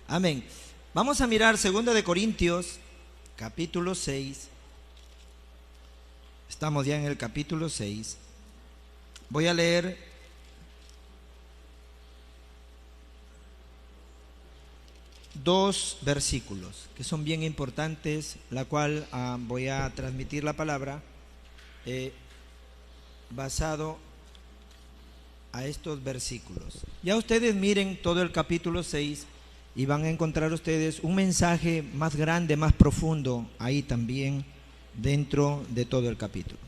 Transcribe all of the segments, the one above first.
Amén. Vamos a mirar 2 capítulo 6. Estamos ya en el capítulo 6. Voy a leer dos versículos que son bien importantes, la cual voy a transmitir la palabra basado a estos versículos. Ya ustedes miren todo el capítulo 6 y van a encontrar ustedes un mensaje más grande, más profundo ahí también dentro de todo el capítulo.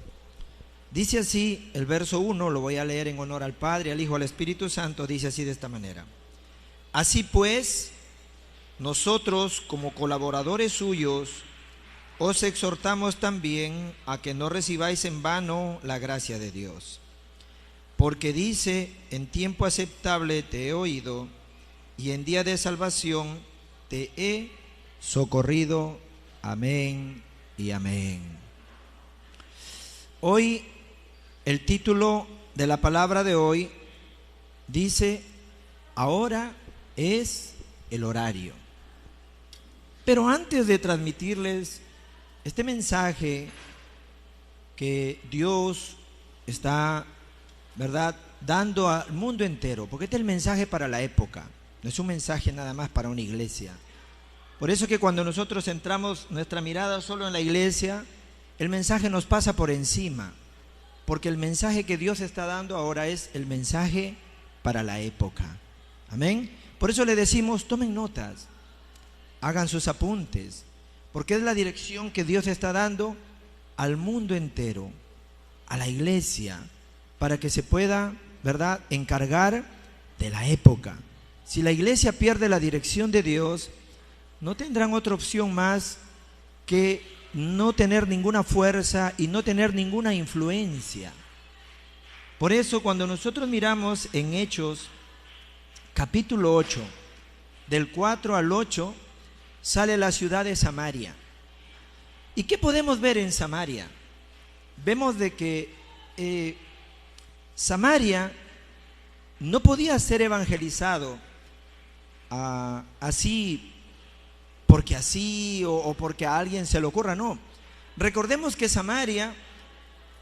Dice así el verso 1, lo voy a leer en honor al Padre, al Hijo, al Espíritu Santo. Dice así de esta manera: así pues, nosotros como colaboradores suyos os exhortamos también a que no recibáis en vano la gracia de Dios, porque dice: en tiempo aceptable te he oído, y en día de salvación te he socorrido. Amén y amén. Hoy el título de la palabra de hoy dice: ahora es el horario. Pero antes de transmitirles este mensaje que Dios está, ¿verdad?, dando al mundo entero, porque este es el mensaje para la época, no es un mensaje nada más para una iglesia. Por eso que cuando nosotros centramos nuestra mirada solo en la iglesia, el mensaje nos pasa por encima, porque el mensaje que Dios está dando ahora es el mensaje para la época. Amén. Por eso le decimos: tomen notas, hagan sus apuntes, porque es la dirección que Dios está dando al mundo entero, a la iglesia, para que se pueda, ¿verdad?, encargar de la época. Si la iglesia pierde la dirección de Dios, no tendrán otra opción más que no tener ninguna fuerza y no tener ninguna influencia. Por eso cuando nosotros miramos en Hechos capítulo 8, del 4 al 8, sale la ciudad de Samaria. ¿Y qué podemos ver en Samaria? Vemos de que Samaria no podía ser evangelizado así porque así o porque a alguien se le ocurra, no. Recordemos que Samaria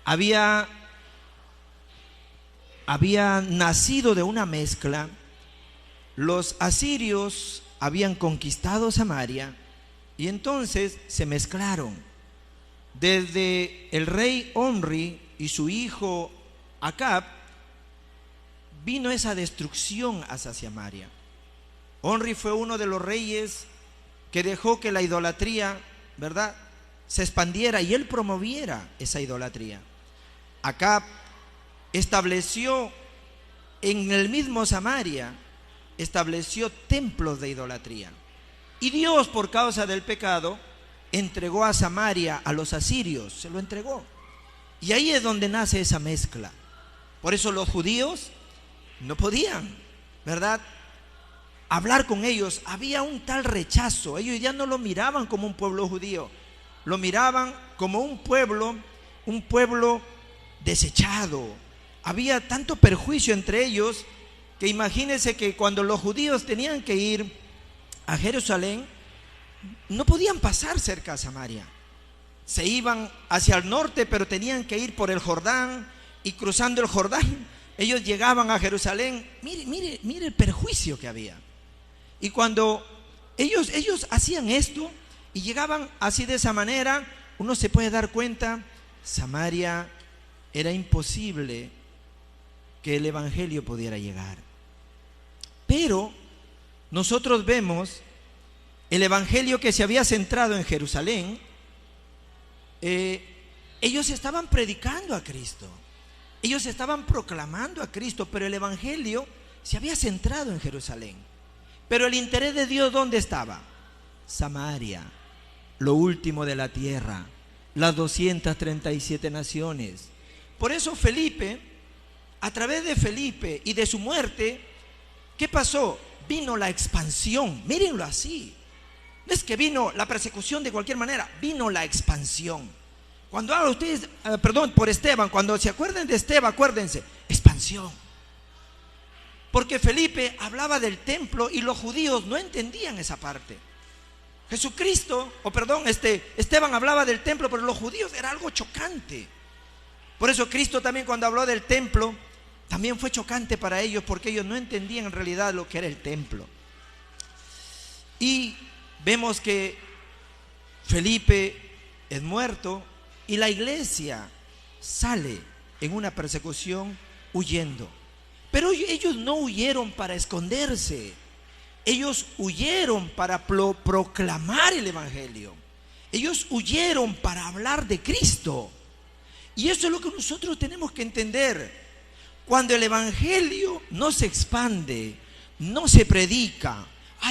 había nacido de una mezcla. Los asirios habían conquistado Samaria y entonces se mezclaron. Desde el rey Omri y su hijo Acab vino esa destrucción hacia Samaria. Omri fue uno de los reyes que dejó que la idolatría, ¿verdad?, se expandiera y él promoviera esa idolatría. Acab estableció en el mismo Samaria, estableció templos de idolatría. Y Dios, por causa del pecado, entregó a Samaria a los asirios, se lo entregó. Y ahí es donde nace esa mezcla. Por eso los judíos no podían, ¿verdad?, hablar con ellos. Había un tal rechazo. Ellos ya no lo miraban como un pueblo judío, lo miraban como un pueblo desechado. Había tanto perjuicio entre ellos que imagínense que cuando los judíos tenían que ir a Jerusalén, no podían pasar cerca a Samaria. Se iban hacia el norte, pero tenían que ir por el Jordán, y cruzando el Jordán ellos llegaban a Jerusalén. Mire el perjuicio que había. Y cuando ellos hacían esto y llegaban así de esa manera, uno se puede dar cuenta, Samaria era imposible que el evangelio pudiera llegar. Pero nosotros vemos el evangelio que se había centrado en Jerusalén. Ellos estaban predicando a Cristo, ellos estaban proclamando a Cristo, pero el evangelio se había centrado en Jerusalén. Pero el interés de Dios, ¿dónde estaba? Samaria, lo último de la tierra, las 237 naciones. Por eso Felipe, a través de Felipe y de su muerte, ¿qué pasó? Vino la expansión. Mírenlo así. No es que vino la persecución de cualquier manera, vino la expansión. Cuando hablan ustedes, por Esteban, cuando se acuerden de Esteban, acuérdense, expansión. porque Felipe hablaba del templo y los judíos no entendían esa parte. Esteban hablaba del templo, pero los judíos era algo chocante. Por eso Cristo también, cuando habló del templo, también fue chocante para ellos, porque ellos no entendían en realidad lo que era el templo. Y vemos que Felipe es muerto y la iglesia sale en una persecución huyendo. Pero ellos no huyeron para esconderse. Ellos huyeron para proclamar el evangelio. Ellos huyeron para hablar de Cristo. Y eso es lo que nosotros tenemos que entender. Cuando el evangelio no se expande, no se predica,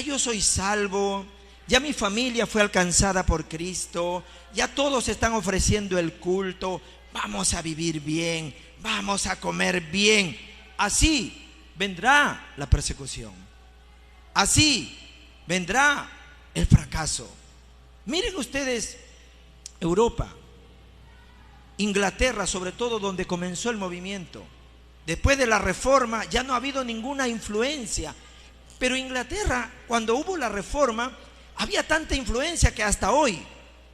yo soy salvo, ya mi familia fue alcanzada por Cristo, ya todos están ofreciendo el culto, vamos a vivir bien, vamos a comer bien. Así vendrá la persecución, así vendrá el fracaso. Miren ustedes Europa, Inglaterra, sobre todo donde comenzó el movimiento. Después de la reforma ya no ha habido ninguna influencia, pero Inglaterra, cuando hubo la reforma, había tanta influencia que hasta hoy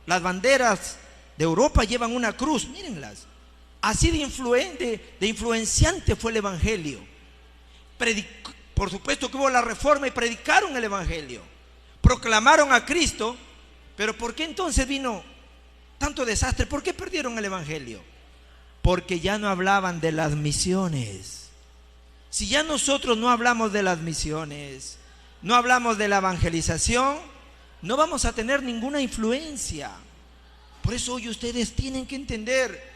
las banderas de Europa llevan una cruz, mírenlas. Así de influenciante fue el evangelio. Por supuesto que hubo la reforma y predicaron el evangelio, proclamaron a Cristo. Pero ¿por qué entonces vino tanto desastre? ¿Por qué perdieron el evangelio? Porque ya no hablaban de las misiones. Si ya nosotros no hablamos de las misiones, no hablamos de la evangelización, no vamos a tener ninguna influencia. Por eso hoy ustedes tienen que entender,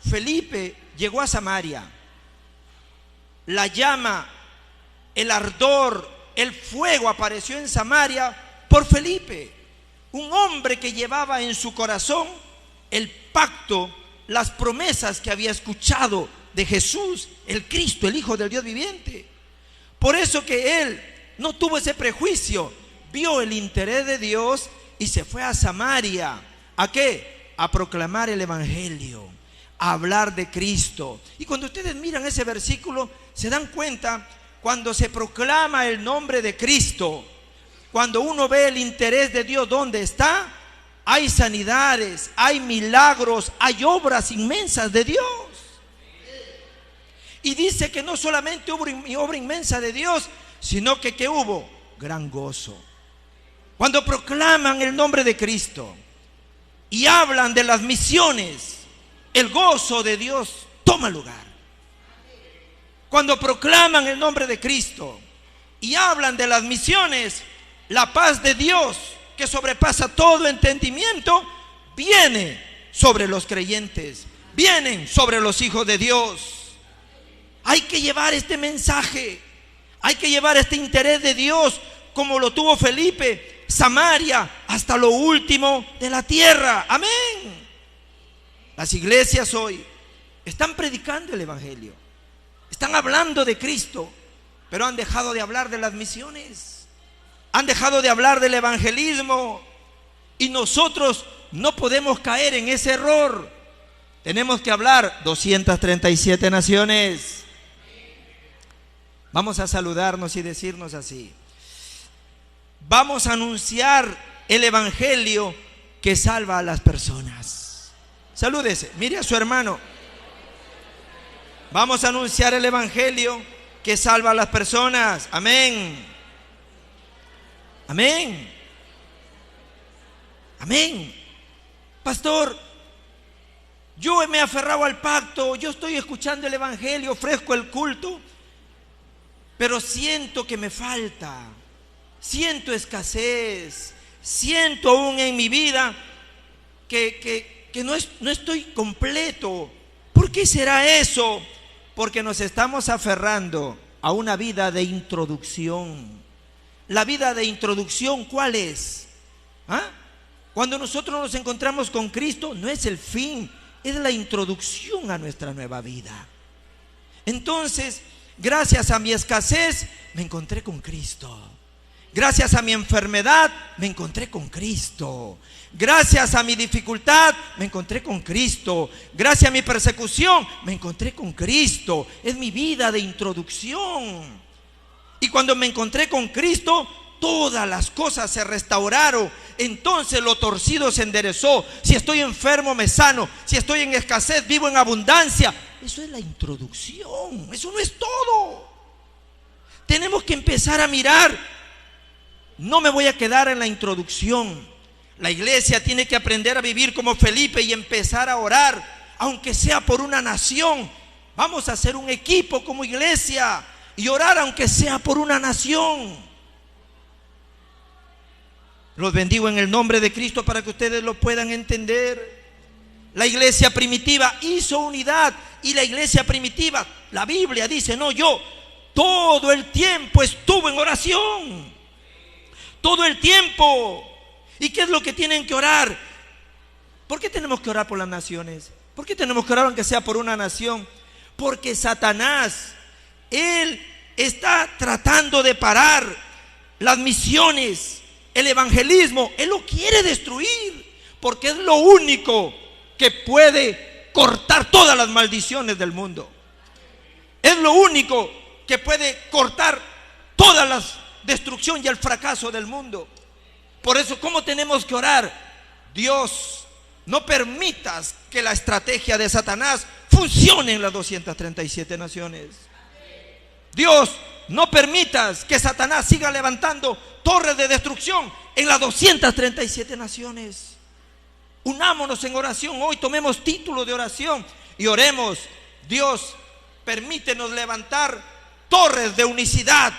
Felipe llegó a Samaria. La llama, el ardor, el fuego apareció en Samaria por Felipe, un hombre que llevaba en su corazón el pacto, las promesas que había escuchado de Jesús, el Cristo, el Hijo del Dios viviente. Por eso que él no tuvo ese prejuicio, vio el interés de Dios y se fue a Samaria. ¿A qué? A proclamar el evangelio, a hablar de Cristo. Y cuando ustedes miran ese versículo, se dan cuenta, cuando se proclama el nombre de Cristo, cuando uno ve el interés de Dios, ¿dónde está? Hay sanidades, hay milagros, hay obras inmensas de Dios. Y dice que no solamente hubo obra inmensa de Dios, sino que hubo gran gozo. Cuando proclaman el nombre de Cristo y hablan de las misiones, el gozo de Dios toma lugar. Cuando proclaman el nombre de Cristo y hablan de las misiones, la paz de Dios, que sobrepasa todo entendimiento, viene sobre los creyentes, vienen sobre los hijos de Dios. Hay que llevar este mensaje, hay que llevar este interés de Dios, como lo tuvo Felipe, Samaria, hasta lo último de la tierra. Amén. Las iglesias hoy están predicando el evangelio, están hablando de Cristo, pero han dejado de hablar de las misiones, han dejado de hablar del evangelismo. Y nosotros no podemos caer en ese error. Tenemos que hablar 237 naciones. Vamos a saludarnos y decirnos así: vamos a anunciar el evangelio que salva a las personas. Salúdese, mire a su hermano. Vamos a anunciar el evangelio que salva a las personas. Amén. Amén. Amén. Pastor, yo me he aferrado al pacto, yo estoy escuchando el evangelio, ofrezco el culto, pero siento que me falta, siento escasez, siento aún en mi vida que no estoy completo. ¿Por qué será eso? Porque nos estamos aferrando a una vida de introducción. La vida de introducción, ¿cuál es? Cuando nosotros nos encontramos con Cristo, no es el fin, es la introducción a nuestra nueva vida. Entonces, gracias a mi escasez, me encontré con Cristo. Gracias a mi enfermedad, me encontré con Cristo. Gracias a mi dificultad, me encontré con Cristo. Gracias a mi persecución, me encontré con Cristo. Es mi vida de introducción. Y cuando me encontré con Cristo, todas las cosas se restauraron. Entonces lo torcido se enderezó. Si estoy enfermo, me sano. Si estoy en escasez, vivo en abundancia. Eso es la introducción. Eso no es todo. Tenemos que empezar a mirar. No me voy a quedar en la introducción. La iglesia tiene que aprender a vivir como Felipe y empezar a orar, aunque sea por una nación. Vamos a hacer un equipo como iglesia y orar aunque sea por una nación. Los bendigo en el nombre de Cristo para que ustedes lo puedan entender. La iglesia primitiva hizo unidad, y la iglesia primitiva, la Biblia dice, no yo, todo el tiempo estuvo en oración. Todo el tiempo. ¿Y qué es lo que tienen que orar? ¿Por qué tenemos que orar por las naciones? ¿Por qué tenemos que orar aunque sea por una nación? Porque Satanás, él está tratando de parar las misiones, el evangelismo. Él lo quiere destruir, porque es lo único que puede cortar todas las maldiciones del mundo. Es lo único que puede cortar toda la destrucción y el fracaso del mundo. Por eso, ¿cómo tenemos que orar? Dios, no permitas que la estrategia de Satanás funcione en las 237 naciones. Dios, no permitas que Satanás siga levantando torres de destrucción en las 237 naciones. Unámonos en oración hoy, tomemos título de oración y oremos. Dios, permítenos levantar torres de unicidad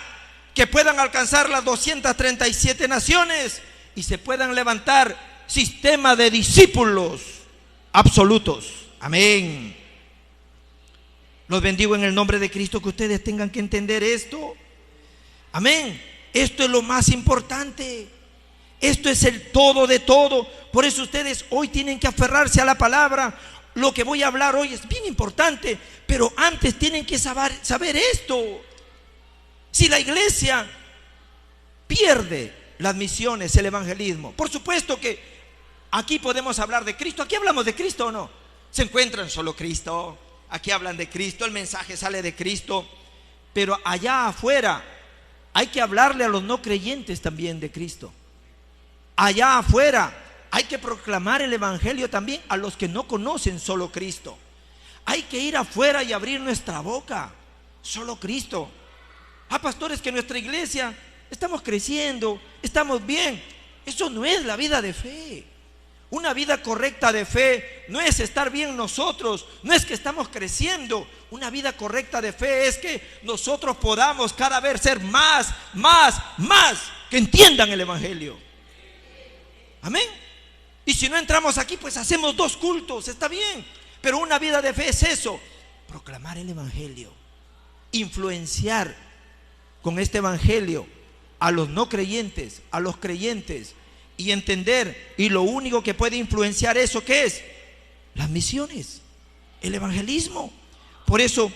que puedan alcanzar las 237 naciones y se puedan levantar sistemas de discípulos absolutos. Amén. Los bendigo en el nombre de Cristo, que ustedes tengan que entender esto. Amén. Esto es lo más importante. Esto es el todo de todo. Por eso ustedes hoy tienen que aferrarse a la palabra. Lo que voy a hablar hoy es bien importante, pero antes tienen que saber esto. Si la iglesia pierde las misiones, el evangelismo, por supuesto que aquí podemos hablar de Cristo. Aquí hablamos de Cristo, ¿o no? Se encuentran solo Cristo. Aquí hablan de Cristo, el mensaje sale de Cristo. Pero allá afuera hay que hablarle a los no creyentes también de Cristo. Allá afuera hay que proclamar el evangelio también a los que no conocen solo Cristo. Hay que ir afuera y abrir nuestra boca. Solo Cristo. Pastores, que nuestra iglesia estamos creciendo, estamos bien. Eso no es la vida de fe. Una vida correcta de fe no es estar bien nosotros, no es que estamos creciendo. Una vida correcta de fe es que nosotros podamos cada vez ser más, que entiendan el evangelio. Amén. Y si no entramos aquí, pues hacemos 2 cultos, está bien. Pero una vida de fe es eso: proclamar el evangelio, influenciar con este evangelio a los no creyentes, a los creyentes, y entender. Y lo único que puede influenciar eso, ¿qué es? Las misiones, el evangelismo. Por eso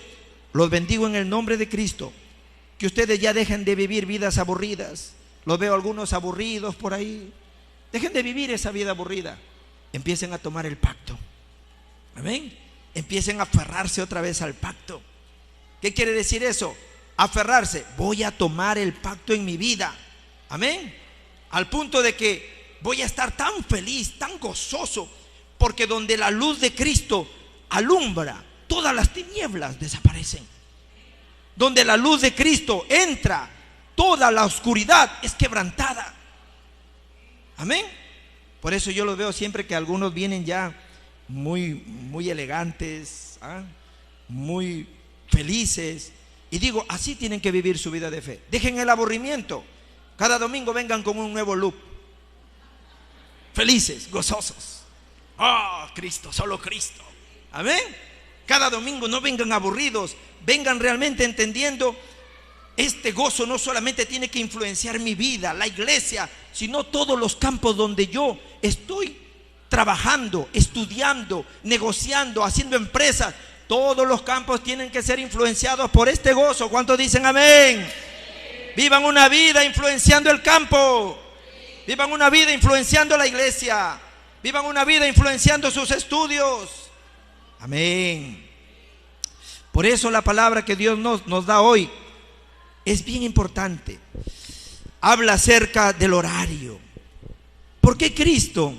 los bendigo en el nombre de Cristo, que ustedes ya dejen de vivir vidas aburridas. Los veo algunos aburridos por ahí. Dejen de vivir esa vida aburrida. Empiecen a tomar el pacto. Amén. Empiecen a aferrarse otra vez al pacto. ¿Qué quiere decir eso? Aferrarse. Voy a tomar el pacto en mi vida. Amén. Al punto de que voy a estar tan feliz, tan gozoso, porque donde la luz de Cristo alumbra, todas las tinieblas desaparecen. Donde la luz de Cristo entra, toda la oscuridad es quebrantada. Amén. Por eso yo los veo siempre que algunos vienen ya muy elegantes, muy felices, y digo, así tienen que vivir su vida de fe. Dejen el aburrimiento. Cada domingo vengan con un nuevo look, felices, gozosos. Cristo, solo Cristo. Amén. Cada domingo no vengan aburridos, vengan realmente entendiendo. Este gozo no solamente tiene que influenciar mi vida, la iglesia, sino todos los campos donde yo estoy trabajando, estudiando, negociando, haciendo empresas. Todos los campos tienen que ser influenciados por este gozo. ¿Cuántos dicen amén? Vivan una vida influenciando el campo. Vivan una vida influenciando la iglesia. Vivan una vida influenciando sus estudios. Amén. Por eso la palabra que Dios nos da hoy es bien importante. Habla acerca del horario. ¿Por qué Cristo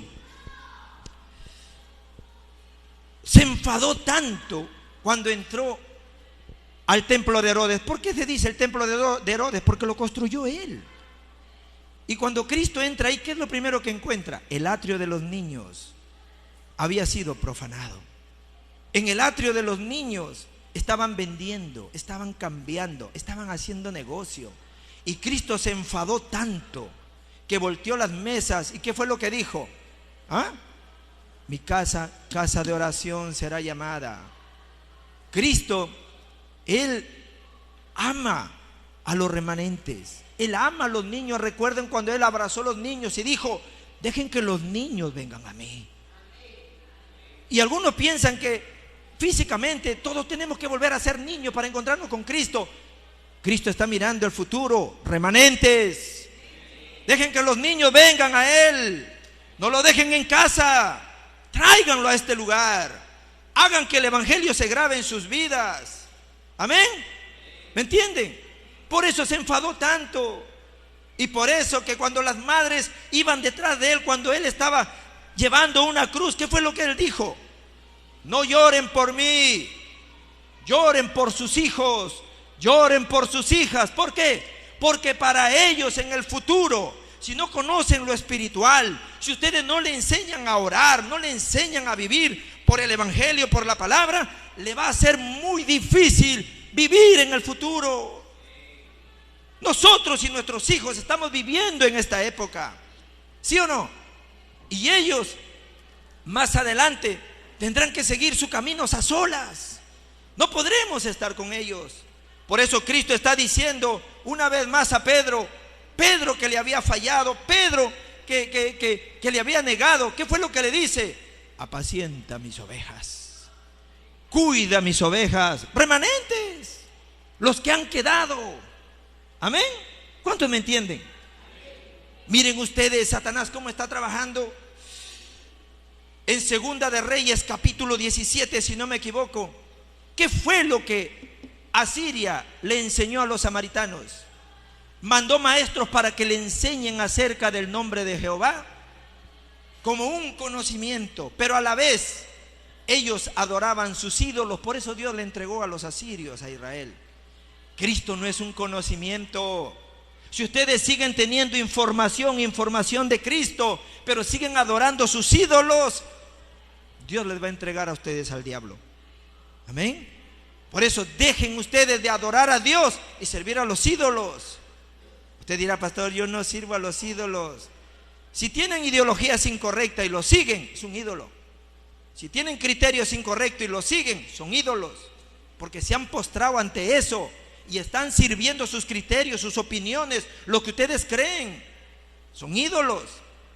se enfadó tanto cuando entró al templo de Herodes? ¿Por qué se dice el templo de Herodes? Porque lo construyó él. Y cuando Cristo entra ahí, ¿qué es lo primero que encuentra? El atrio de los niños había sido profanado. En el atrio de los niños estaban vendiendo, estaban cambiando, estaban haciendo negocio. Y Cristo se enfadó tanto que volteó las mesas. ¿Y qué fue lo que dijo? ¿Ah? Mi casa, casa de oración será llamada. Cristo, Él ama a los remanentes. Él ama a los niños. Recuerden cuando Él abrazó a los niños y dijo: dejen que los niños vengan a mí. Y algunos piensan que físicamente todos tenemos que volver a ser niños para encontrarnos con Cristo. Cristo está mirando el futuro. Remanentes, dejen que los niños vengan a Él. No lo dejen en casa. Tráiganlo a este lugar. Hagan que el evangelio se grabe en sus vidas. Amén. ¿Me entienden? Por eso se enfadó tanto. Y por eso que cuando las madres iban detrás de Él, cuando Él estaba llevando una cruz, ¿qué fue lo que Él dijo? No lloren por mí, lloren por sus hijos, lloren por sus hijas. ¿Por qué? Porque para ellos en el futuro, si no conocen lo espiritual, si ustedes no le enseñan a orar, no le enseñan a vivir por el evangelio, por la palabra, le va a ser muy difícil vivir en el futuro. Nosotros y nuestros hijos estamos viviendo en esta época, ¿sí o no? Y ellos más adelante tendrán que seguir sus caminos a solas. No podremos estar con ellos. Por eso Cristo está diciendo una vez más a Pedro, Pedro que le había fallado, Pedro que le había negado. ¿Qué fue lo que le dice? Apacienta mis ovejas, cuida mis ovejas, remanentes, los que han quedado. Amén. ¿Cuántos me entienden? Miren ustedes, Satanás cómo está trabajando. En Segunda de Reyes capítulo 17, si no me equivoco, ¿qué fue lo que Asiria le enseñó a los samaritanos? Mandó maestros para que le enseñen acerca del nombre de Jehová como un conocimiento, pero a la vez ellos adoraban sus ídolos. Por eso Dios le entregó a los asirios a Israel. Cristo no es un conocimiento. Si ustedes siguen teniendo información de Cristo, pero siguen adorando sus ídolos, Dios les va a entregar a ustedes al diablo. Amén. Por eso dejen ustedes de adorar a Dios y servir a los ídolos. Usted dirá: pastor, yo no sirvo a los ídolos. Si tienen ideologías incorrectas y lo siguen, es un ídolo. Si tienen criterios incorrectos y lo siguen, son ídolos, porque se han postrado ante eso y están sirviendo sus criterios, sus opiniones, lo que ustedes creen. Son ídolos.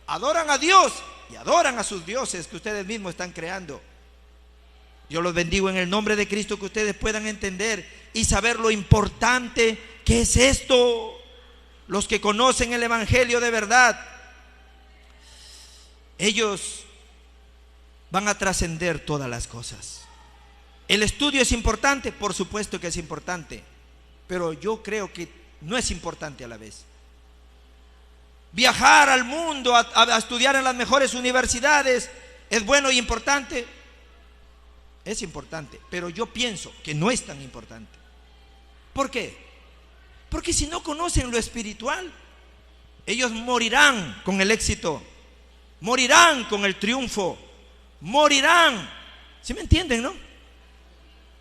Adoran a Dios y adoran a sus dioses que ustedes mismos están creando. Yo los bendigo en el nombre de Cristo, que ustedes puedan entender y saber lo importante que es esto. Los que conocen el evangelio de verdad, ellos van a trascender todas las cosas. ¿El estudio es importante? Por supuesto que es importante, pero yo creo que no es importante a la vez. Viajar al mundo a estudiar en las mejores universidades es bueno y importante. Es importante, pero yo pienso que no es tan importante. ¿Por qué? Porque si no conocen lo espiritual, ellos morirán con el éxito, morirán con el triunfo, morirán. ¿Sí me entienden, no?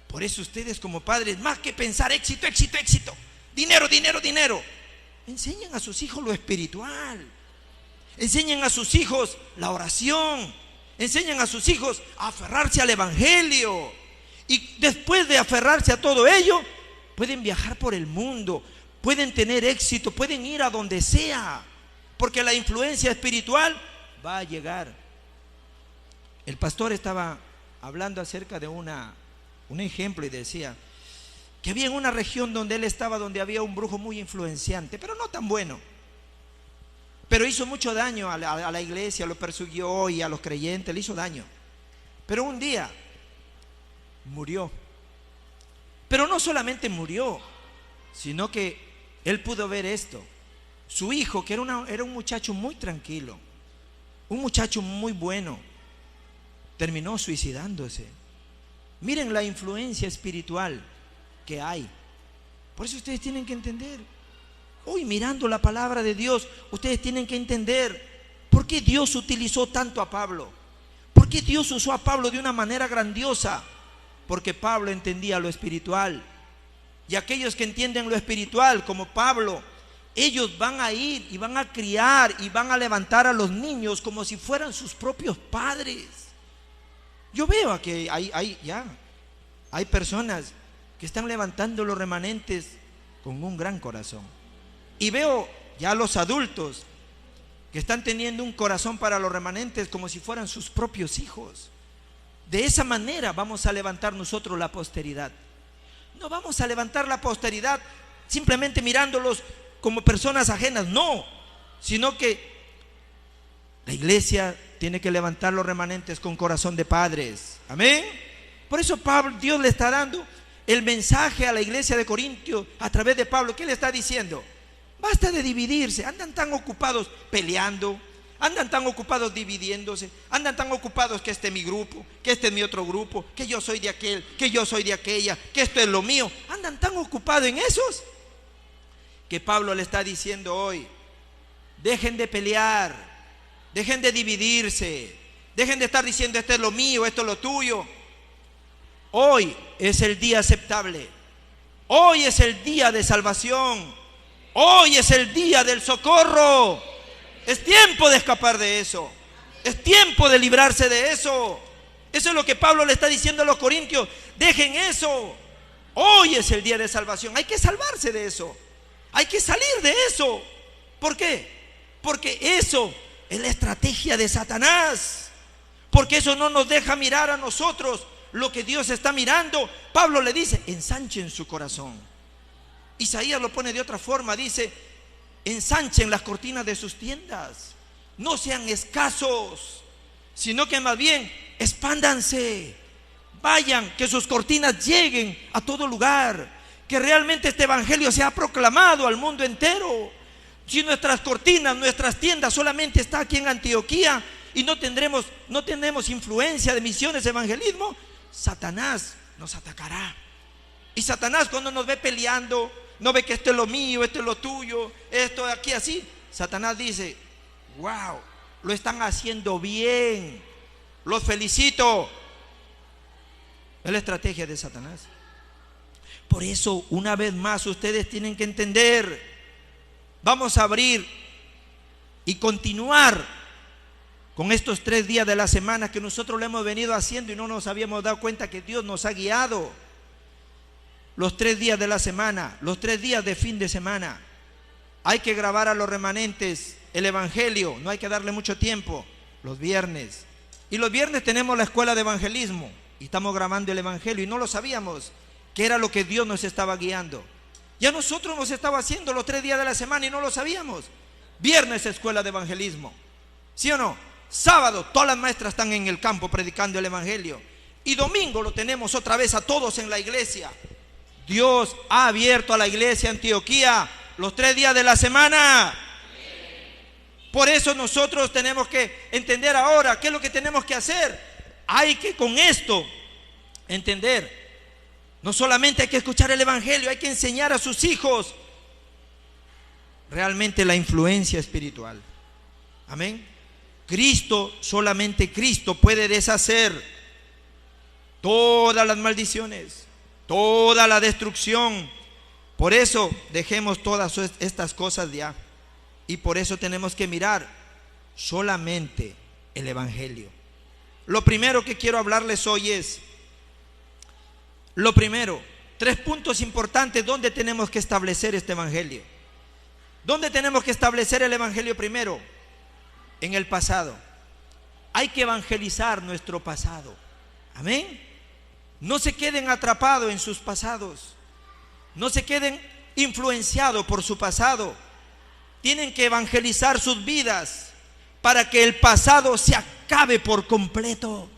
Por eso ustedes como padres, más que pensar éxito, éxito, éxito, dinero, dinero, dinero, enseñen a sus hijos lo espiritual. Enseñen a sus hijos la oración. Enseñen a sus hijos a aferrarse al evangelio. Y después de aferrarse a todo ello, pueden viajar por el mundo, pueden tener éxito, pueden ir a donde sea, porque la influencia espiritual va a llegar. El pastor estaba hablando acerca de un ejemplo y decía que había en una región donde él estaba, donde había un brujo muy influenciante, pero no tan bueno, pero hizo mucho daño a la iglesia, lo persiguió y a los creyentes, le hizo daño. Pero un día murió. Pero no solamente murió, sino que él pudo ver esto. Su hijo, que era un muchacho muy tranquilo, un muchacho muy bueno, terminó suicidándose. Miren la influencia espiritual que hay. Por eso ustedes tienen que entender. Hoy, mirando la palabra de Dios, ustedes tienen que entender por qué Dios utilizó tanto a Pablo. ¿Por qué Dios usó a Pablo de una manera grandiosa? Porque Pablo entendía lo espiritual. Y aquellos que entienden lo espiritual, como Pablo, ellos van a ir y van a criar y van a levantar a los niños como si fueran sus propios padres. Yo veo que hay personas que están levantando los remanentes con un gran corazón. Y veo ya los adultos que están teniendo un corazón para los remanentes como si fueran sus propios hijos. De esa manera vamos a levantar nosotros la posteridad. No vamos a levantar la posteridad simplemente mirándolos como personas ajenas, no, sino que la iglesia tiene que levantar los remanentes con corazón de padres. Amén. Por eso Dios le está dando el mensaje a la iglesia de Corintios a través de Pablo. ¿Qué le está diciendo? Basta de dividirse. Andan tan ocupados peleando, andan tan ocupados dividiéndose, andan tan ocupados que este es mi grupo, que este es mi otro grupo, que yo soy de aquel, que yo soy de aquella, que esto es lo mío. Andan tan ocupados en esos que Pablo le está diciendo hoy: dejen de pelear, dejen de dividirse, dejen de estar diciendo esto es lo mío, esto es lo tuyo. Hoy es el día aceptable, hoy es el día de salvación, hoy es el día del socorro. Es tiempo de escapar de eso, es tiempo de librarse de eso. Eso es lo que Pablo le está diciendo a los corintios: dejen eso, hoy es el día de salvación. Hay que salvarse de eso, hay que salir de eso. ¿Por qué? Porque eso es la estrategia de Satanás, porque eso no nos deja mirar a nosotros lo que Dios está mirando. Pablo le dice: ensanchen su corazón. Isaías lo pone de otra forma, dice: ensanchen las cortinas de sus tiendas, no sean escasos, sino que más bien expándanse, vayan, que sus cortinas lleguen a todo lugar, que realmente este evangelio sea proclamado al mundo entero. Si nuestras cortinas, nuestras tiendas solamente está aquí en Antioquía y no tenemos influencia de misiones, evangelismo, Satanás nos atacará. Y Satanás, cuando nos ve peleando, no ve que esto es lo mío, esto es lo tuyo, esto de aquí así, Satanás dice: wow, lo están haciendo bien, los felicito. Es la estrategia de Satanás. Por eso, una vez más, ustedes tienen que entender: vamos a abrir y continuar con estos 3 días de la semana que nosotros lo hemos venido haciendo y no nos habíamos dado cuenta que Dios nos ha guiado. Los 3 días de la semana, los 3 días de fin de semana, hay que grabar a los remanentes el evangelio, no hay que darle mucho tiempo. Los viernes, y los viernes tenemos la escuela de evangelismo y estamos grabando el evangelio y no lo sabíamos, que era lo que Dios nos estaba guiando. Ya nosotros hemos estado haciendo los 3 días de la semana y no lo sabíamos. Viernes, escuela de evangelismo, ¿sí o no? Sábado, todas las maestras están en el campo predicando el evangelio, y domingo lo tenemos otra vez a todos en la iglesia. Dios ha abierto a la iglesia Antioquía los 3 días de la semana. Por eso nosotros tenemos que entender ahora qué es lo que tenemos que hacer. Hay que con esto entender, no solamente hay que escuchar el evangelio, hay que enseñar a sus hijos realmente la influencia espiritual. Amén. Cristo, solamente Cristo puede deshacer todas las maldiciones, toda la destrucción. Por eso dejemos todas estas cosas ya, y por eso tenemos que mirar solamente el evangelio. Lo primero que quiero hablarles hoy es, lo primero, 3 puntos importantes donde tenemos que establecer este evangelio. ¿Dónde tenemos que establecer el evangelio primero? En el pasado. Hay que evangelizar nuestro pasado. Amén. No se queden atrapados en sus pasados, no se queden influenciados por su pasado. Tienen que evangelizar sus vidas para que el pasado se acabe por completo.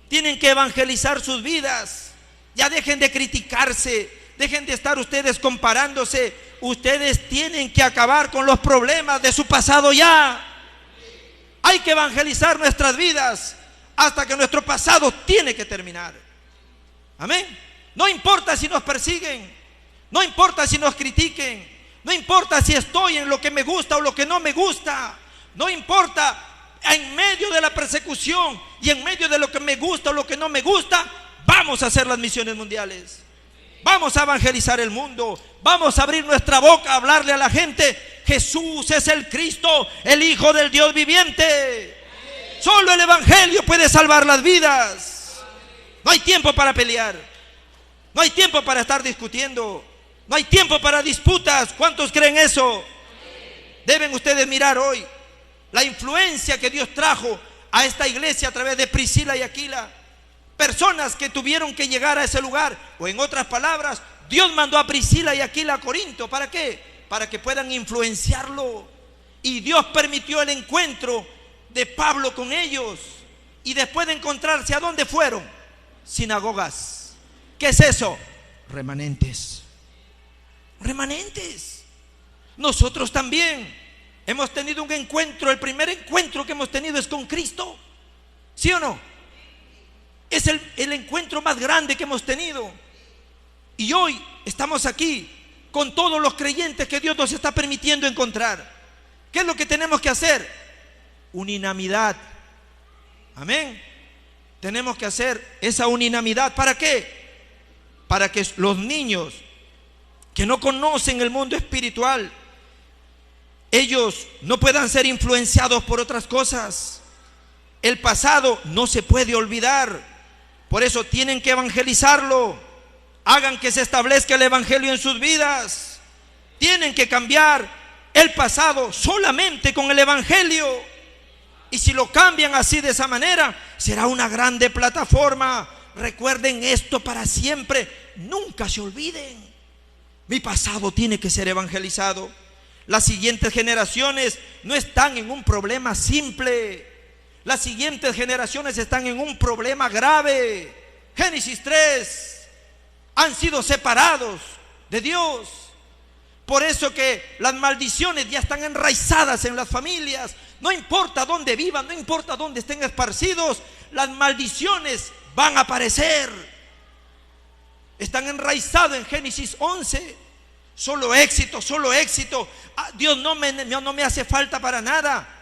Tienen que evangelizar sus vidas. Ya dejen de criticarse, dejen de estar ustedes comparándose ustedes tienen que acabar con los problemas de su pasado ya. Hay que evangelizar nuestras vidas hasta que nuestro pasado tiene que terminar. Amén. No importa si nos persiguen, no importa si nos critiquen, no importa si estoy en lo que me gusta o lo que no me gusta, no importa en medio de la persecución y en medio de lo que me gusta o lo que no me gusta, vamos a hacer las misiones mundiales. Vamos a evangelizar el mundo. Vamos a abrir nuestra boca a hablarle a la gente: Jesús es el Cristo, el Hijo del Dios viviente. Solo el Evangelio puede salvar las vidas. No hay tiempo para pelear. No hay tiempo para estar discutiendo. No hay tiempo para disputas. ¿Cuántos creen eso? Deben ustedes mirar hoy la influencia que Dios trajo a esta iglesia a través de Priscila y Aquila. Personas que tuvieron que llegar a ese lugar, o en otras palabras, Dios mandó a Priscila y Aquila a Corinto. ¿Para qué? Para que puedan influenciarlo. Y Dios permitió el encuentro de Pablo con ellos. Y después de encontrarse, ¿a dónde fueron? Sinagogas. ¿Qué es eso? Remanentes. Remanentes. Nosotros también hemos tenido un encuentro. El primer encuentro que hemos tenido es con Cristo. ¿Sí o no? Es el encuentro más grande que hemos tenido. Y hoy estamos aquí con todos los creyentes que Dios nos está permitiendo encontrar. ¿Qué es lo que tenemos que hacer? Unanimidad. Amén. Tenemos que hacer esa unanimidad. ¿Para qué? Para que los niños que no conocen el mundo espiritual, ellos no puedan ser influenciados por otras cosas. El pasado no se puede olvidar. Por eso tienen que evangelizarlo. Hagan que se establezca el evangelio en sus vidas. Tienen que cambiar el pasado solamente con el evangelio. Y si lo cambian así, de esa manera, será una grande plataforma. Recuerden esto para siempre. Nunca se olviden. Mi pasado tiene que ser evangelizado. Las siguientes generaciones no están en un problema simple. Las siguientes generaciones están en un problema grave. Génesis 3. Han sido separados de Dios. Por eso que las maldiciones ya están enraizadas en las familias. No importa dónde vivan, no importa dónde estén esparcidos, las maldiciones van a aparecer. Están enraizados en Génesis 11. Solo éxito, solo éxito. Dios no me hace falta para nada.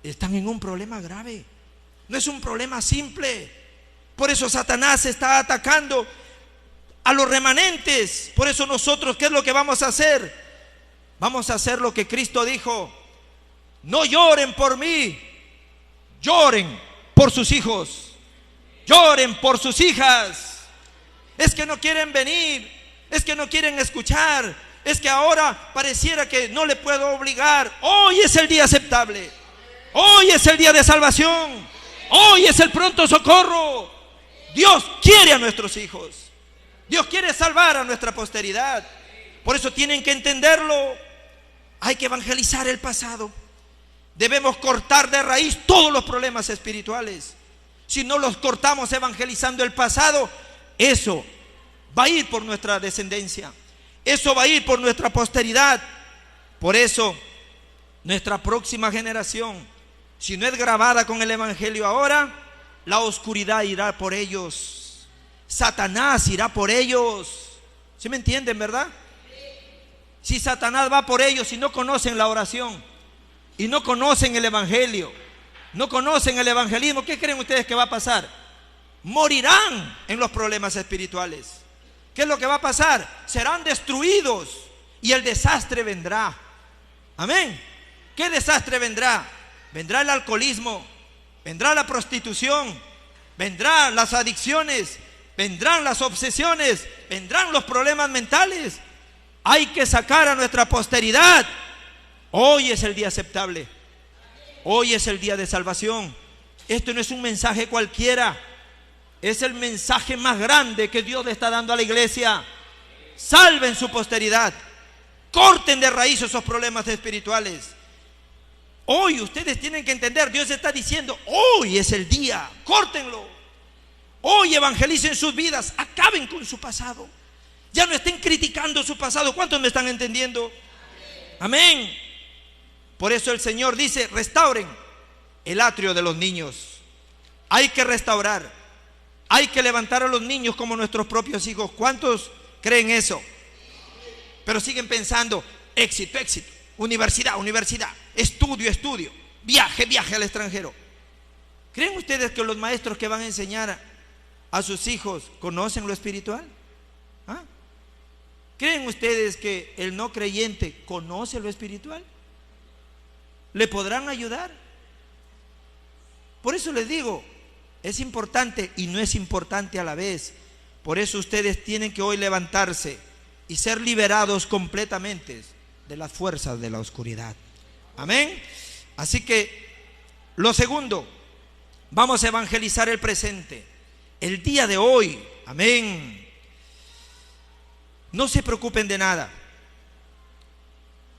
Están en un problema grave. No es un problema simple. Por eso Satanás está atacando a los remanentes. Por eso nosotros, ¿qué es lo que vamos a hacer? Vamos a hacer lo que Cristo dijo: no lloren por mí, lloren por sus hijos, lloren por sus hijas. Es que no quieren venir, es que no quieren escuchar, es que ahora pareciera que no le puedo obligar. Hoy es el día aceptable. Hoy es el día de salvación. Hoy es el pronto socorro. Dios quiere a nuestros hijos. Dios quiere salvar a nuestra posteridad. Por eso tienen que entenderlo. Hay que evangelizar el pasado. Debemos cortar de raíz todos los problemas espirituales. Si no los cortamos evangelizando el pasado, eso va a ir por nuestra descendencia. Eso va a ir por nuestra posteridad. Por eso, nuestra próxima generación, si no es grabada con el evangelio ahora, la oscuridad irá por ellos. Satanás irá por ellos. ¿Sí me entienden, verdad? Si Satanás va por ellos y no conocen la oración, y no conocen el evangelio, no conocen el evangelismo, ¿qué creen ustedes que va a pasar? Morirán en los problemas espirituales. ¿Qué es lo que va a pasar? Serán destruidos y el desastre vendrá. Amén. ¿Qué desastre vendrá? Vendrá el alcoholismo, vendrá la prostitución, vendrán las adicciones, vendrán las obsesiones, vendrán los problemas mentales. Hay que sacar a nuestra posteridad. Hoy es el día aceptable. Hoy es el día de salvación. Esto no es un mensaje cualquiera. Es el mensaje más grande que Dios le está dando a la iglesia. Salven su posteridad. Corten de raíz esos problemas espirituales. Hoy ustedes tienen que entender, Dios está diciendo, hoy es el día, córtenlo. Hoy evangelicen sus vidas, acaben con su pasado. Ya no estén criticando su pasado. ¿Cuántos me están entendiendo? Amén. Por eso el Señor dice: restauren el atrio de los niños. Hay que restaurar. Hay que levantar a los niños como nuestros propios hijos. ¿Cuántos creen eso? Pero siguen pensando: éxito, éxito, universidad, universidad, estudio, estudio, viaje, viaje al extranjero. ¿Creen ustedes que los maestros que van a enseñar a sus hijos conocen lo espiritual? ¿Ah? ¿Creen ustedes que el no creyente conoce lo espiritual? ¿Le podrán ayudar? Por eso les digo, es importante y no es importante a la vez. Por eso ustedes tienen que hoy levantarse y ser liberados completamente de las fuerzas de la oscuridad. Amén. Así que lo segundo, vamos a evangelizar el presente, el día de hoy. Amén. No se preocupen de nada.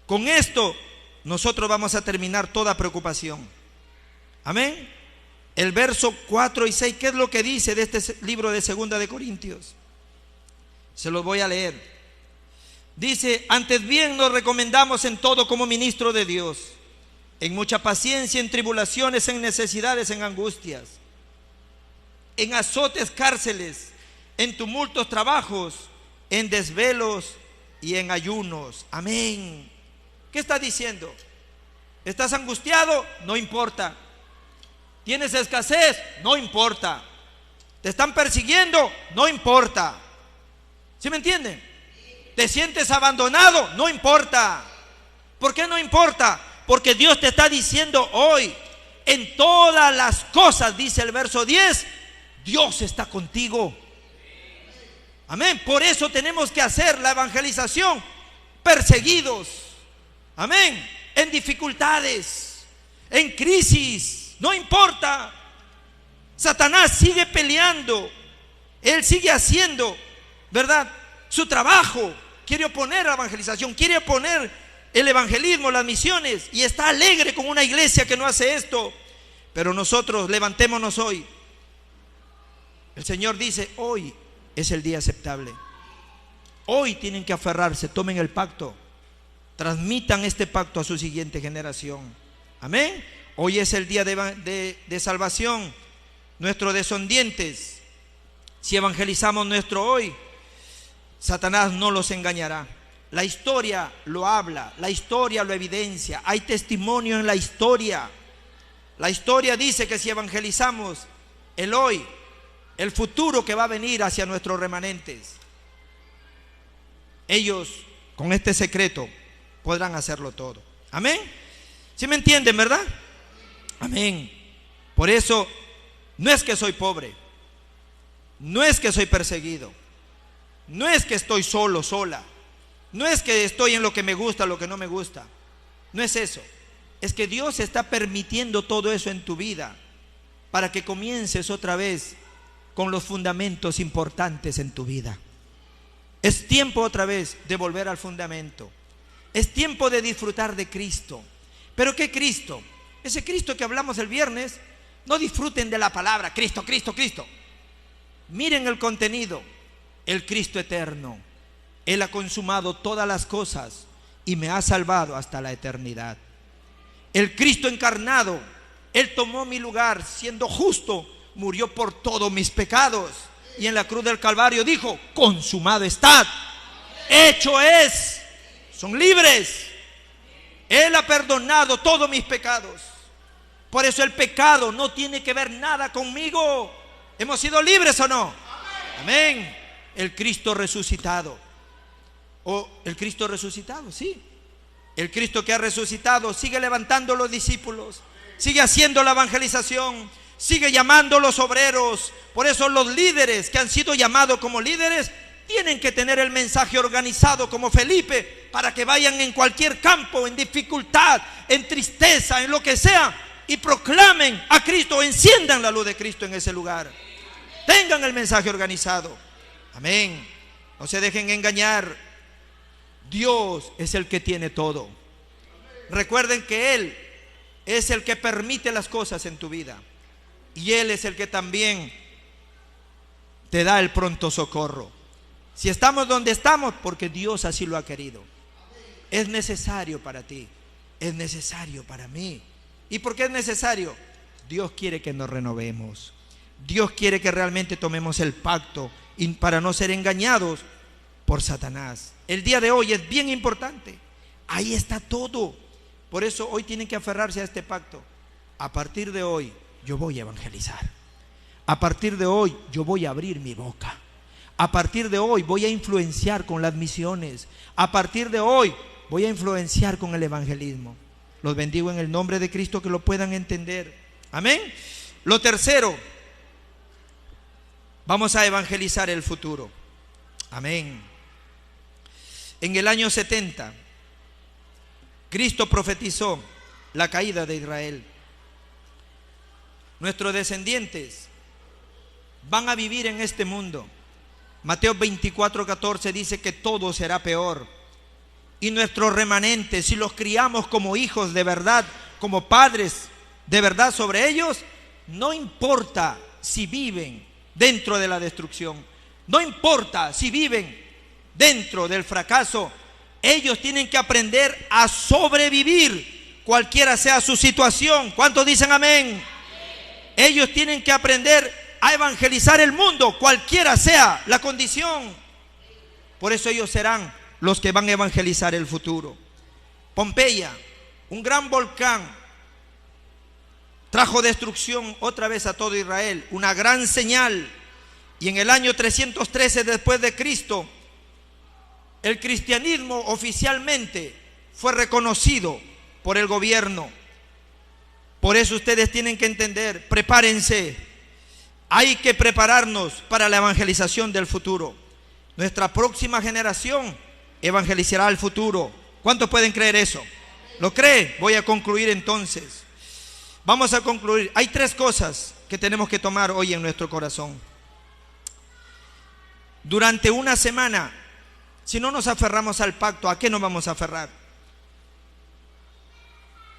Con esto nosotros vamos a terminar toda preocupación. Amén. El verso 4 y 6, ¿qué es lo que dice de este libro de 2 de Corintios? Se los voy a leer. Dice: antes bien nos recomendamos en todo como ministro de Dios, en mucha paciencia, en tribulaciones, en necesidades, en angustias, en azotes, cárceles, en tumultos, trabajos, en desvelos y en ayunos. Amén. ¿Qué está diciendo? ¿Estás angustiado? No importa. ¿Tienes escasez? No importa. ¿Te están persiguiendo? No importa. ¿Sí me entienden? ¿Te sientes abandonado? No importa. ¿Por qué no importa? Porque Dios te está diciendo hoy: en todas las cosas, dice el verso 10, Dios está contigo. Amén. Por eso tenemos que hacer la evangelización perseguidos. Amén. En dificultades, en crisis, no importa. Satanás sigue peleando. Él sigue haciendo, ¿verdad?, su trabajo. Quiere oponer la evangelización, quiere oponer el evangelismo, las misiones, y está alegre con una iglesia que no hace esto. Pero nosotros levantémonos hoy. El Señor dice: hoy es el día aceptable. Hoy tienen que aferrarse, tomen el pacto, transmitan este pacto a su siguiente generación. Amén. Hoy es el día de salvación. Nuestros descendientes, si evangelizamos nuestro hoy, Satanás no los engañará. La historia lo habla, la historia lo evidencia. Hay testimonio en la historia. La historia dice que si evangelizamos el hoy, el futuro que va a venir hacia nuestros remanentes, ellos con este secreto podrán hacerlo todo. Amén. ¿Sí me entienden, verdad? Amén. Por eso no es que soy pobre, no es que soy perseguido, no es que estoy solo, sola, no es que estoy en lo que me gusta, lo que no me gusta. No es eso. Es que Dios está permitiendo todo eso en tu vida para que comiences otra vez con los fundamentos importantes en tu vida. Es tiempo otra vez de volver al fundamento. Es tiempo de disfrutar de Cristo. ¿Pero qué Cristo? Ese Cristo que hablamos el viernes. No disfruten de la palabra Cristo, Cristo, Cristo. Miren el contenido. El Cristo eterno. Él ha consumado todas las cosas y me ha salvado hasta la eternidad. El Cristo encarnado, Él tomó mi lugar, siendo justo, murió por todos mis pecados, y en la cruz del Calvario dijo: consumado está, hecho es. Son libres. Él ha perdonado todos mis pecados. Por eso el pecado no tiene que ver nada conmigo. ¿Hemos sido libres o no? Amén. El Cristo resucitado. O el Cristo resucitado, sí. El Cristo que ha resucitado sigue levantando los discípulos, sigue haciendo la evangelización, sigue llamando a los obreros. Por eso los líderes que han sido llamados como líderes tienen que tener el mensaje organizado como Felipe, para que vayan en cualquier campo, en dificultad, en tristeza, en lo que sea, y proclamen a Cristo, enciendan la luz de Cristo en ese lugar. Tengan el mensaje organizado. Amén. No se dejen engañar. Dios es el que tiene todo. Recuerden que Él es el que permite las cosas en tu vida, y Él es el que también te da el pronto socorro. Si estamos donde estamos, porque Dios así lo ha querido. Es necesario para ti, es necesario para mí. ¿Y por qué es necesario? Dios quiere que nos renovemos. Dios quiere que realmente tomemos el pacto y para no ser engañados por Satanás. El día de hoy es bien importante. Ahí está todo. Por eso hoy tienen que aferrarse a este pacto. A partir de hoy yo voy a evangelizar. A partir de hoy yo voy a abrir mi boca. A partir de hoy voy a influenciar con las misiones. A partir de hoy voy a influenciar con el evangelismo. Los bendigo en el nombre de Cristo, que lo puedan entender. Amén. Lo tercero, vamos a evangelizar el futuro. Amén. En el año 70, Cristo profetizó la caída de Israel. Nuestros descendientes van a vivir en este mundo. Mateo 24:14 dice que todo será peor. Y nuestros remanentes, si los criamos como hijos de verdad, como padres de verdad sobre ellos, no importa si viven dentro de la destrucción, no importa si viven dentro del fracaso, ellos tienen que aprender a sobrevivir cualquiera sea su situación. ¿Cuántos dicen amén? Ellos tienen que aprender a evangelizar el mundo, cualquiera sea la condición. Por eso ellos serán los que van a evangelizar el futuro. Pompeya, un gran volcán, trajo destrucción otra vez a todo Israel, una gran señal. Y en el año 313 después de Cristo, el cristianismo oficialmente fue reconocido por el gobierno. Por eso ustedes tienen que entender, prepárense. Hay que prepararnos para la evangelización del futuro. Nuestra próxima generación evangelizará el futuro. ¿Cuántos pueden creer eso? ¿Lo cree? Voy a concluir entonces. Vamos a concluir. Hay tres cosas que tenemos que tomar hoy en nuestro corazón. Durante una semana, si no nos aferramos al pacto, ¿a qué nos vamos a aferrar?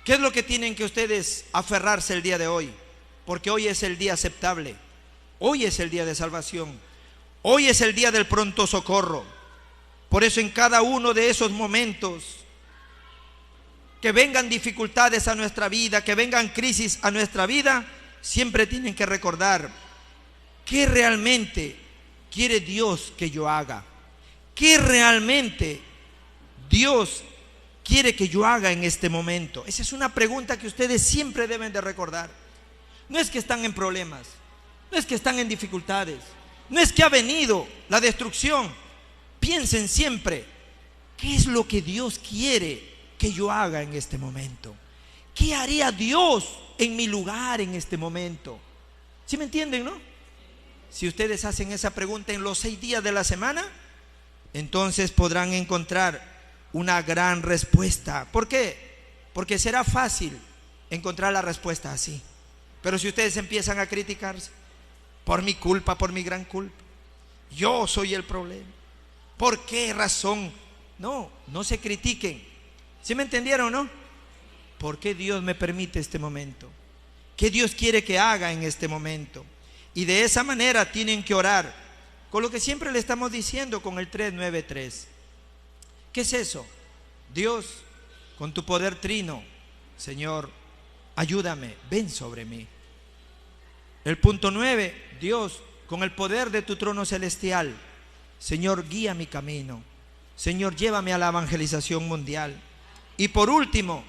¿Qué es lo que tienen que ustedes aferrarse el día de hoy? Porque hoy es el día aceptable. Hoy es el día de salvación. Hoy es el día del pronto socorro. Por eso en cada uno de esos momentos que vengan dificultades a nuestra vida, que vengan crisis a nuestra vida, siempre tienen que recordar qué realmente quiere Dios que yo haga. ¿Qué realmente Dios quiere que yo haga en este momento? Esa es una pregunta que ustedes siempre deben de recordar. No es que están en problemas, no es que están en dificultades, no es que ha venido la destrucción. Piensen siempre, ¿qué es lo que Dios quiere que yo haga en este momento? ¿Qué haría Dios en mi lugar en este momento? ¿Sí me entienden, no? Si ustedes hacen esa pregunta en los 6 días de la semana, entonces podrán encontrar una gran respuesta. ¿Por qué? Porque será fácil encontrar la respuesta así. Pero si ustedes empiezan a criticarse, por mi culpa, por mi gran culpa, yo soy el problema, ¿por qué razón? No, no se critiquen. ¿Sí me entendieron, no? ¿Por qué Dios me permite este momento? ¿Qué Dios quiere que haga en este momento? Y de esa manera tienen que orar con lo que siempre le estamos diciendo con el 393. ¿Qué es eso? Dios, con tu poder trino, Señor, ayúdame, ven sobre mí. El punto 9, Dios, con el poder de tu trono celestial, Señor, guía mi camino. Señor, llévame a la evangelización mundial. Y por último,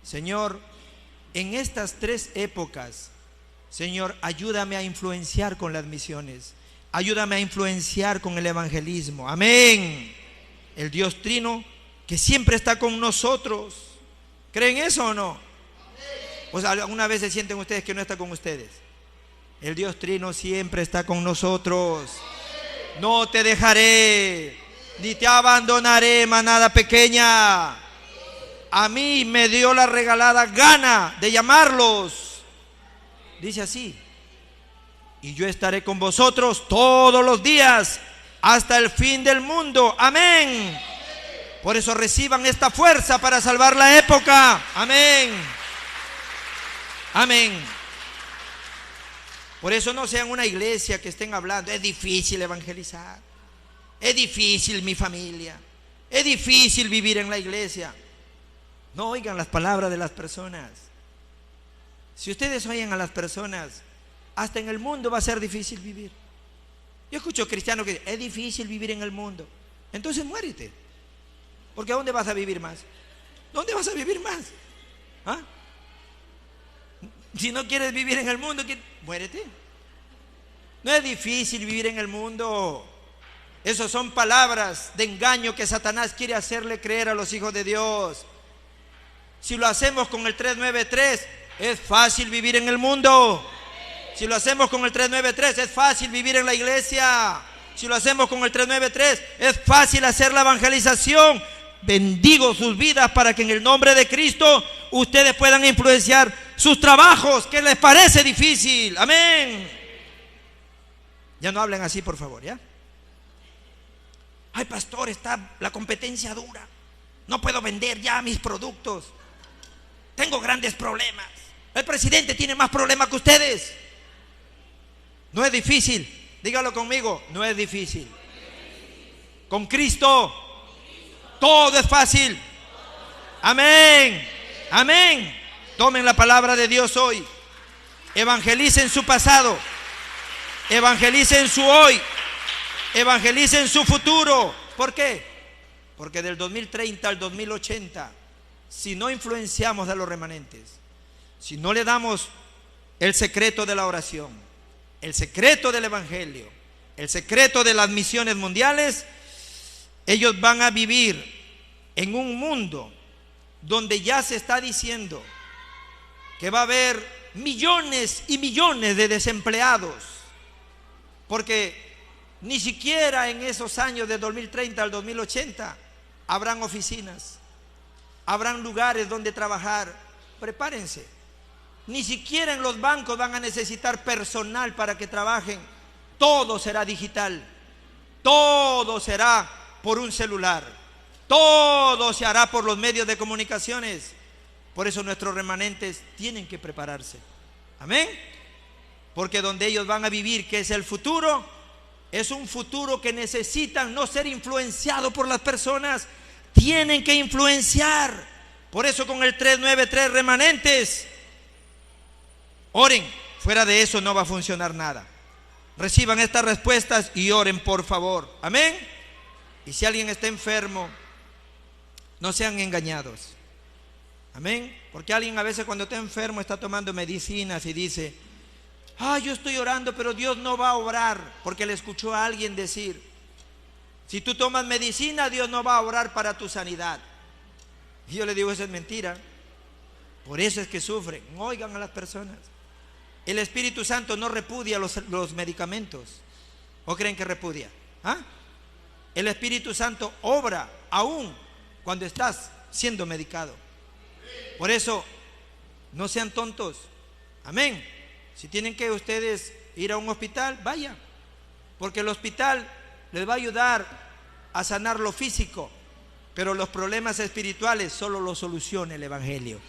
Señor, en estas 3 épocas, Señor, ayúdame a influenciar con las misiones. Ayúdame a influenciar con el evangelismo. Amén. El Dios trino que siempre está con nosotros. ¿Creen eso o no? Pues alguna vez se sienten ustedes que no está con ustedes. El Dios trino siempre está con nosotros. No te dejaré, ni te abandonaré, manada pequeña. A mí me dio la regalada gana de llamarlos. Dice así: y yo estaré con vosotros todos los días hasta el fin del mundo. Amén. Por eso reciban esta fuerza para salvar la época. Amén. Amén. Por eso no sean una iglesia que estén hablando, es difícil evangelizar, Es difícil mi familia. Es difícil vivir en la iglesia. No oigan las palabras de las personas. Si ustedes oyen a las personas, hasta en el mundo va a ser difícil vivir. Yo escucho cristianos que dicen, es difícil vivir en el mundo. Entonces muérete. Porque ¿a dónde vas a vivir más? ¿Dónde vas a vivir más? ¿Ah? Si no quieres vivir en el mundo, muérete. No es difícil vivir en el mundo. Esas son palabras de engaño que Satanás quiere hacerle creer a los hijos de Dios. Si lo hacemos con el 393, es fácil vivir en el mundo. Si lo hacemos con el 393, es fácil vivir en la iglesia. Si lo hacemos con el 393, es fácil hacer la evangelización. Bendigo sus vidas para que en el nombre de Cristo ustedes puedan influenciar sus trabajos, que les parece difícil. Amén. Ya no hablen así, por favor, ¿ya? Ay, pastor, está la competencia dura. No puedo vender ya mis productos. Tengo grandes problemas. El presidente tiene más problemas que ustedes. No es difícil. Dígalo conmigo, no es difícil. Con Cristo todo es fácil. Amén. Amén. Tomen la palabra de Dios hoy. Evangelicen su pasado. Evangelicen su hoy. Evangelicen su futuro. ¿Por qué? Porque del 2030 al 2080, si no influenciamos a los remanentes, si no le damos el secreto de la oración, el secreto del evangelio, el secreto de las misiones mundiales, ellos van a vivir en un mundo donde ya se está diciendo que va a haber millones y millones de desempleados, porque ni siquiera en esos años de 2030 al 2080 habrán oficinas, habrán lugares donde trabajar. Prepárense. Ni siquiera en los bancos van a necesitar personal para que trabajen. Todo será digital. Todo será por un celular. Todo se hará por los medios de comunicaciones. Por eso nuestros remanentes tienen que prepararse. Amén. Porque donde ellos van a vivir, que es el futuro, es un futuro que necesitan no ser influenciados por las personas. Tienen que influenciar. Por eso con el 393 remanentes, oren. Fuera de eso no va a funcionar nada. Reciban estas respuestas y oren, por favor. Amén. Y si alguien está enfermo, no sean engañados. Amén. Porque alguien a veces cuando está enfermo está tomando medicinas y dice, yo estoy orando, pero Dios no va a obrar, porque le escuchó a alguien decir, si tú tomas medicina, Dios no va a obrar para tu sanidad. Y yo le digo, eso es mentira. Por eso es que sufren. Oigan a las personas. El Espíritu Santo no repudia los medicamentos. ¿O creen que repudia? El Espíritu Santo obra aún cuando estás siendo medicado. Por eso, no sean tontos. Amén. Si tienen que ustedes ir a un hospital, vayan. Porque el hospital les va a ayudar a sanar lo físico, pero los problemas espirituales solo los soluciona el evangelio.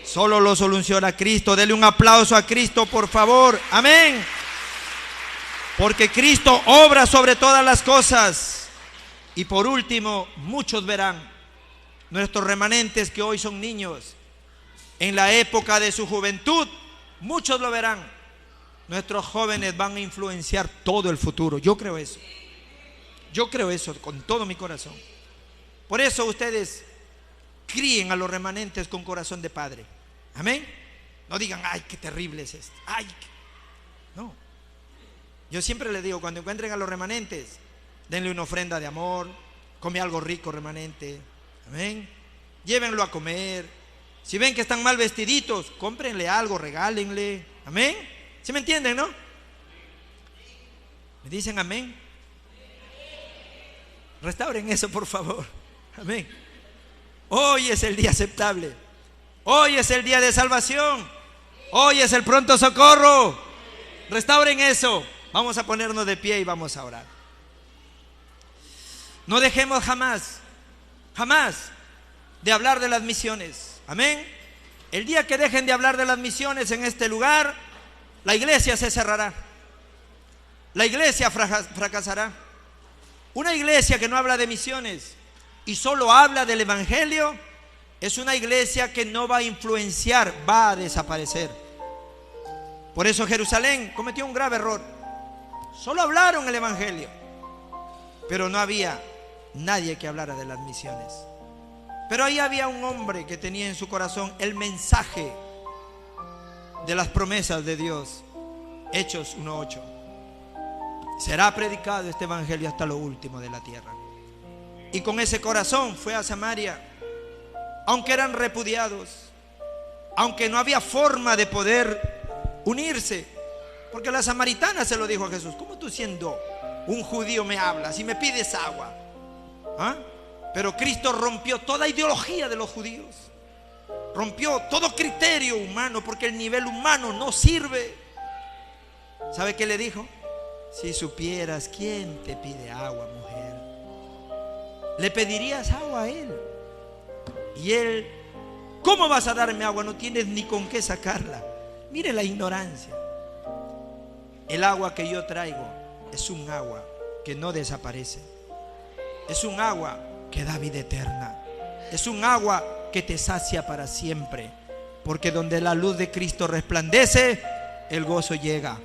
Solo lo soluciona Cristo. Dele un aplauso a Cristo, por favor. Amén. Porque Cristo obra sobre todas las cosas. Y por último, muchos verán, nuestros remanentes que hoy son niños, en la época de su juventud, muchos lo verán. Nuestros jóvenes van a influenciar todo el futuro. Yo creo eso. Yo creo eso con todo mi corazón. Por eso ustedes críen a los remanentes con corazón de padre. Amén. No digan, ay, qué terrible es esto. Ay, no. Yo siempre les digo, cuando encuentren a los remanentes, denle una ofrenda de amor, come algo rico, remanente. Amén. Llévenlo a comer. Si ven que están mal vestiditos, cómprenle algo, regálenle. Amén. ¿Sí me entienden, no? ¿Me dicen amén? Restauren eso, por favor. Amén. Hoy es el día aceptable. Hoy es el día de salvación. Hoy es el pronto socorro. Restauren eso. Vamos a ponernos de pie y vamos a orar. No dejemos jamás de hablar de las misiones. Amén. El día que dejen de hablar de las misiones en este lugar, la iglesia se cerrará. La iglesia fracasará. Una iglesia que no habla de misiones y solo habla del evangelio es una iglesia que no va a influenciar, va a desaparecer. Por eso Jerusalén cometió un grave error. Solo hablaron el evangelio, pero no había nadie que hablara de las misiones. Pero ahí había un hombre que tenía en su corazón el mensaje de las promesas de Dios. Hechos 1:8. Será predicado este evangelio hasta lo último de la tierra. Y con ese corazón fue a Samaria, aunque eran repudiados, aunque no había forma de poder unirse, porque la samaritana se lo dijo a Jesús: ¿cómo tú, siendo un judío, me hablas y me pides agua? ¿Ah? Pero Cristo rompió toda ideología de los judíos, rompió todo criterio humano, porque el nivel humano no sirve. ¿Sabe qué le dijo? Si supieras quién te pide agua, mujer, le pedirías agua a él. Y él: ¿cómo vas a darme agua? No tienes ni con qué sacarla. Mire la ignorancia. El agua que yo traigo es un agua que no desaparece. Es un agua que da vida eterna. Es un agua que te sacia para siempre. Porque donde la luz de Cristo resplandece, el gozo llega.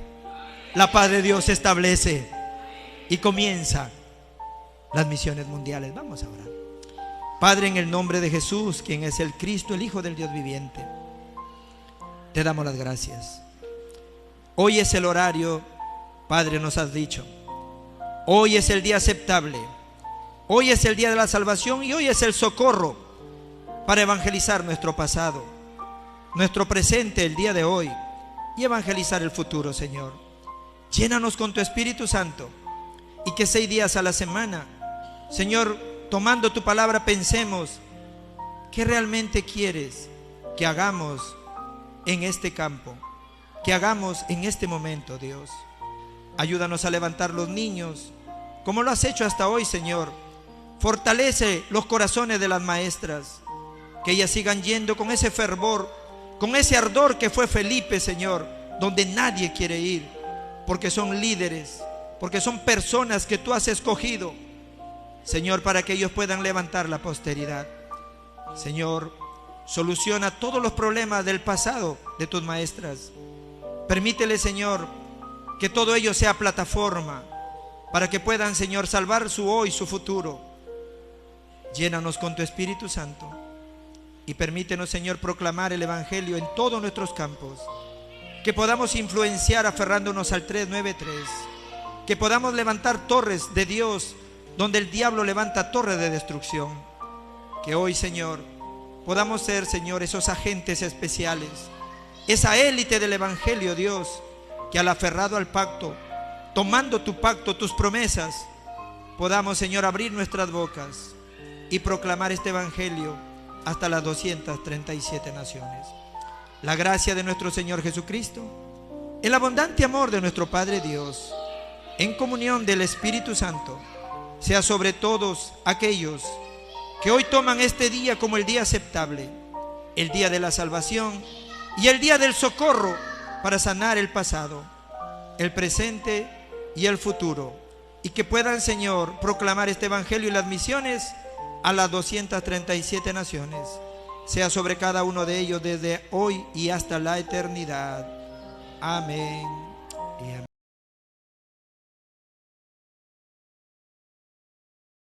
La paz de Dios se establece y comienza las misiones mundiales. Vamos a orar. Padre, en el nombre de Jesús, quien es el Cristo, el Hijo del Dios viviente, te damos las gracias. Hoy es el horario, Padre, nos has dicho. Hoy es el día aceptable. Hoy es el día de la salvación y hoy es el socorro para evangelizar nuestro pasado, nuestro presente, el día de hoy, y evangelizar el futuro, Señor. Llénanos con tu Espíritu Santo y que 6 días a la semana, Señor, tomando tu palabra, pensemos qué realmente quieres que hagamos en este campo, que hagamos en este momento, Dios. Ayúdanos a levantar los niños como lo has hecho hasta hoy, Señor. Fortalece los corazones de las maestras, que ellas sigan yendo con ese fervor, con ese ardor que fue Felipe, Señor, donde nadie quiere ir, porque son líderes, porque son personas que tú has escogido, Señor, para que ellos puedan levantar la posteridad. Señor, soluciona todos los problemas del pasado de tus maestras. Permítele, Señor, que todo ello sea plataforma para que puedan, Señor, salvar su hoy, su futuro. Llénanos con tu Espíritu Santo y permítenos, Señor, proclamar el evangelio en todos nuestros campos. Que podamos influenciar aferrándonos al 393. Que podamos levantar torres de Dios donde el diablo levanta torres de destrucción. Que hoy, Señor, podamos ser, Señor, esos agentes especiales, esa élite del evangelio, Dios, que al aferrado al pacto, tomando tu pacto, tus promesas, podamos, Señor, abrir nuestras bocas y proclamar este evangelio hasta las 237 naciones. La gracia de nuestro Señor Jesucristo, el abundante amor de nuestro Padre Dios, en comunión del Espíritu Santo, sea sobre todos aquellos que hoy toman este día como el día aceptable, el día de la salvación y el día del socorro para sanar el pasado, el presente y el futuro, y que puedan, Señor, proclamar este evangelio y las misiones a las 237 naciones. Sea sobre cada uno de ellos desde hoy y hasta la eternidad. Amén y amén.